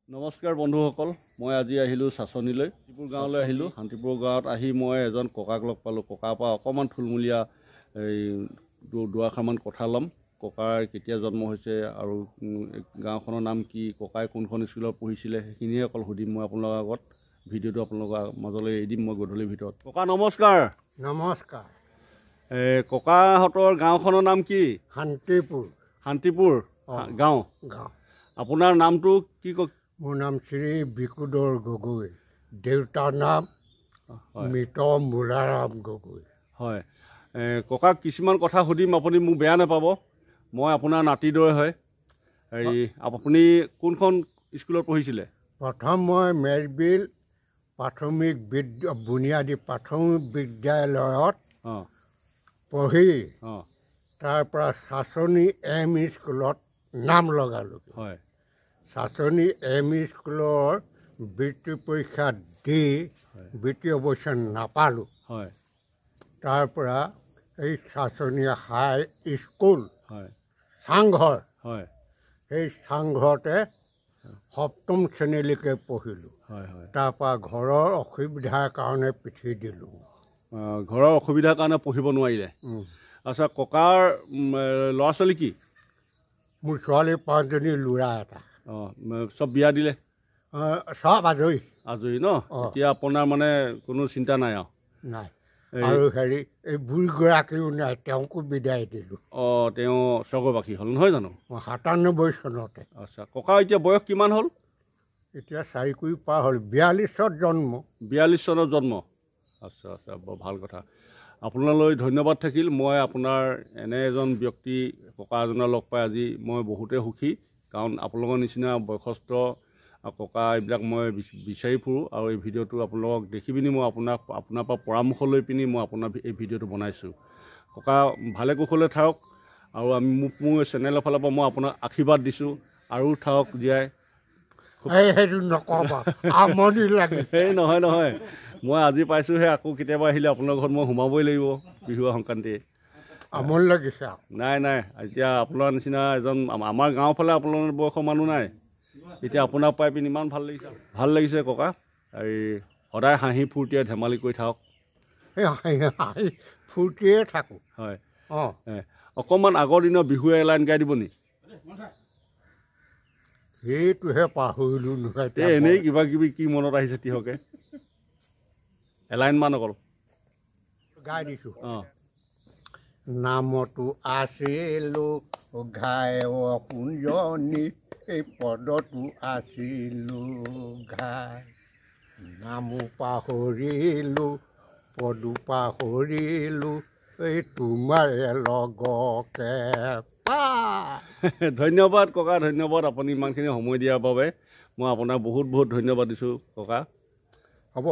নমস্কাৰ বন্ধুসকল, মই আজি আহিলোঁ চাচনিলৈ। শান্তিপুৰ গাঁৱলৈ আহিলোঁ। শান্তিপুৰ গাঁৱত আহি মই এজন ককাক লগ পালোঁ। ককাৰ পৰা অকণমান থুলমূলীয়া দুআষাৰমান কথা ল'ম। ককাৰ কেতিয়া জন্ম হৈছে আৰু গাঁওখনৰ নাম কি, ককাই কোনখন স্কুলত পঢ়িছিলে, সেইখিনিয়ে অকল সুধিম মই আপোনালোকৰ আগত। ভিডিঅ'টো আপোনালোকৰ মাজলৈ এৰি দিম মই গধূলিৰ ভিতৰত। ককা নমস্কাৰ। নমস্কাৰ। ককাহঁতৰ গাঁওখনৰ নাম কি? শান্তিপুৰ। শান্তিপুৰ গাঁও। আপোনাৰ নামটো কি? মোৰ নাম শ্ৰী বিকুদৰ গগৈ। দেউতাৰ নাম মৃত মূলাৰাম গগৈ। হয়, ককাক কিছুমান কথা সুধিম, আপুনি মোক বেয়া নাপাব। মই আপোনাৰ নাতিদৰে হয়। আপুনি কোনখন স্কুলত পঢ়িছিলে? প্ৰথম মই মেৰবিল বুনিয়াদী প্ৰাথমিক বিদ্যালয়ত পঢ়ি তাৰ পৰা চাচনি এম ই স্কুলত নাম লগালোঁ। হয়, চাচনি এম ই স্কুলৰ বৃত্তি পৰীক্ষা দি বৃত্তি অৱশ্যে নাপালোঁ। হয়, তাৰ পৰা এই চাচনি হাই স্কুল হয়, চাংঘৰ, হয়, সেই চাংঘৰতে সপ্তম শ্ৰেণীলৈকে পঢ়িলোঁ। হয়, হয়। তাৰপৰা ঘৰৰ অসুবিধাৰ কাৰণে পিঠি দিলোঁ। ঘৰৰ অসুবিধাৰ কাৰণে পঢ়িব নোৱাৰিলে। আচ্ছা, ককাৰ ল'ৰা ছোৱালী কি? মোৰ ছোৱালী 5জনী, ল'ৰা এটা। চব বিয়া দিলে? চব আজৰি। আজৰি ন? এতিয়া আপোনাৰ মানে কোনো চিন্তা নাই আৰু? নাই। আৰু এই বুঢ়ীগৰাকীও নাই, তেওঁকো বিদায় দিলোঁ। তেওঁ স্বৰ্গবাসী হ'ল নহয় জানো? 97 চনতে। আচ্ছা, ককাৰ এতিয়া বয়স কিমান হ'ল? এতিয়া 4 কুৰি পাৰ হ'ল। 42 জন্ম। 42 চনত জন্ম। আচ্ছা আচ্ছা, বৰ ভাল কথা। আপোনালৈ ধন্যবাদ থাকিল। মই আপোনাৰ এনে এজন ব্যক্তি ককা এজনৰ লগ পাই আজি মই বহুতেই সুখী। কাৰণ আপোনালোকৰ নিচিনা বয়সস্থ ককা এইবিলাক মই বিচাৰি ফুৰোঁ। আৰু এই ভিডিঅ'টো আপোনালোকক দেখি পিনি মই আপোনাৰ পৰা পৰামৰ্শ লৈ পিনি মই আপোনাৰ এই ভিডিঅ'টো বনাইছোঁ। ককা ভালে কুশলে থাকক। আৰু মোৰ চেনেলৰ ফালৰ পৰা মই আপোনাক আশীৰ্বাদ দিছোঁ। আৰু থাকক জীয়াই। সেইটো নক'বা, আমনি লাগে। সেই নহয় নহয়, মই আজি পাইছোঁহে। আকৌ কেতিয়াবা আহিলে আপোনাৰ ঘৰত মই সোমাবই লাগিব বিহু সংক্ৰান্তি। আমনি লাগিছে। নাই নাই, এতিয়া আপোনাৰ নিচিনা এজন আমাৰ গাঁৱৰ ফালে আপোনাৰ বয়সৰ মানুহ নাই। এতিয়া আপোনাক পাই পিনি ইমান ভাল লাগিছে। ভাল লাগিছে ককা। সদায় হাঁহি ফূৰ্তিৰে ধেমালি কৰি থাকক। হাঁহি ফূৰ্তিয়ে থাকোঁ। হয়, অকণমান আগৰ দিনৰ বিহু এলাইন গাই দিব নি? সেইটোহে পাহৰিলোঁ নহয়। এনেই কিবা কিবি কি মনত আহিছে তিহকে? এলাইনমান অকল গাই দিছোঁ। নামতো আছিলোঁ ঘাই কুঞ্জনী, এই পদটো আছিলোঁ ঘাই। নামো পাহৰিলোঁ, পদো পাহৰিলোঁ, এই তোমাৰে লগকে পাই। ধন্যবাদ ককা, ধন্যবাদ। আপুনি ইমানখিনি সময় দিয়াৰ বাবে মই আপোনাক বহুত বহুত ধন্যবাদ দিছোঁ ককা। হ'ব।